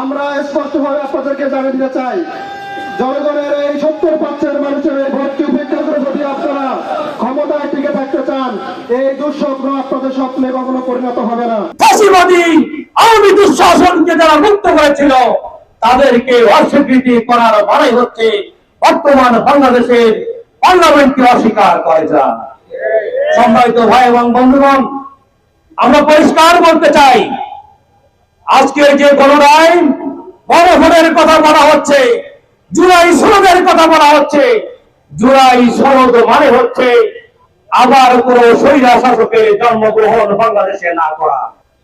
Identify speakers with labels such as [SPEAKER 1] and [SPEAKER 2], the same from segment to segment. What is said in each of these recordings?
[SPEAKER 1] আমরা স্পষ্টভাবে আপনাদেরকে জানিয়ে দিতে চাই, জনগণের এই 70% মানুষের এই ভোটকে উপেক্ষা করে যদি আপনারা ক্ষমতায় টিকে থাকতে চান, এই দুঃস্বপ্ন আপনাদের স্বপ্নে কখনো পরিণত হবে না।
[SPEAKER 2] ফাঁসিবাদী আওয়ামী দুঃশাসনকে যারা মুক্ত করেছিল তাদেরকে অস্বীকৃতি করার মানে হচ্ছে বর্তমান বাংলাদেশের পার্লামেন্টকে অস্বীকার করে যা। সম্মানিত ভাই এবং বন্ধুগণ, আমরা পরিষ্কার বলতে চাই, আজকে যে গণরায় গণভোটের কথা বলা হচ্ছে, জুলাই সনদের কথা বলা হচ্ছে, জুলাই সনদ মানে হচ্ছে আবার কোন স্বৈরা শাসকের জন্মগ্রহণ বাংলাদেশে না করা।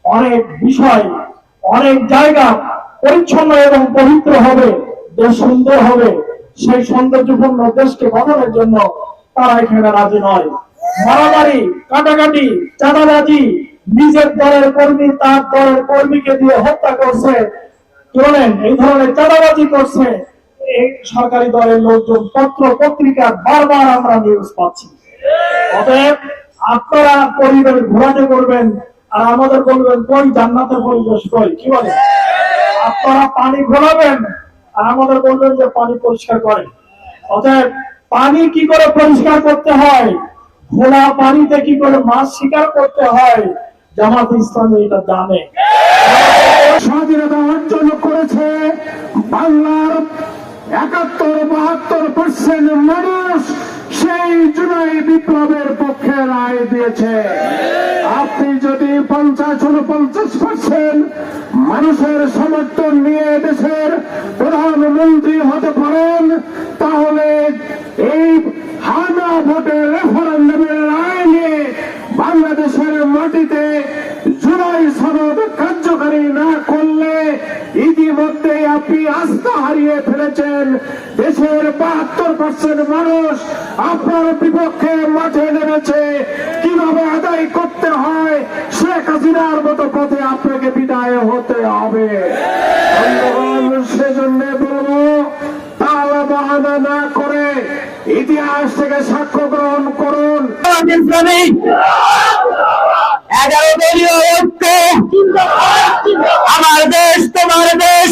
[SPEAKER 2] অনেক বিষয়, অনেক জায়গা পরিচ্ছন্ন এবং পবিত্র হবে, দেশ সুন্দর হবে, সেই সৌন্দর্যপূর্ণ দেশকে গঠনের জন্য তারা এখানে রাজি নয়। মারামারি, কাটাকাটি, চাঁদাবাজি, নিজের দলের কর্মী তার দলের কর্মীকে দিয়ে হত্যা করছে, কি বলেন, এই ধরনের চাঁদাবাজি করছে এই সরকারি দলের লোকজন, পত্র পত্রিকা বারবার আমরা নিউজ পাচ্ছি। অতএব আপনারা পরিবেশ ঘোরাতে করবেন আর আমাদের বলবেন কই জান্নাতের পরিবেশ কই, কি বলেন? আপনারা পানি ঘোরাবেন আর আমাদের বলবেন যে পানি পরিষ্কার করেন। অতএব পানি কি করে পরিষ্কার করতে হয়, ঘোলা পানিতে কি করে মাছ শিকার করতে হয়, জামাত ইসলামী এটা জানে।
[SPEAKER 1] স্বাধীনতা অর্জন করেছে বাংলার 71-72% মানুষ, সেই জুলাই বিপ্লবের পক্ষে রায় দিয়েছে। আপনি যদি 50-49% মানুষের সমর্থন নিয়ে দেশের প্রধানমন্ত্রী হতে পারেন, তাহলে এই হানা ভোটের রেফারেন্ডামের রায় নিয়ে বাংলাদেশের মাটিতে জুলাই সনদ কার্যকারী না করলে ইতিমধ্যে আপনি আস্থা হারিয়ে ফেলেছেন। দেশের 72% মানুষ আপনার বিপক্ষে মাঠে নেমেছে। কিভাবে আদায় করতে হয়, শেখ হাসিনার মতো পথে আপনাকে বিদায় হতে হবে। সেজন্য বলবো, তাহলে বাহানা না করে ইতিহাস থেকে সাক্ষ্য গ্রহণ করুন।
[SPEAKER 2] 11 দলীয় ঐক্য, আমার দেশ তোমার দেশ,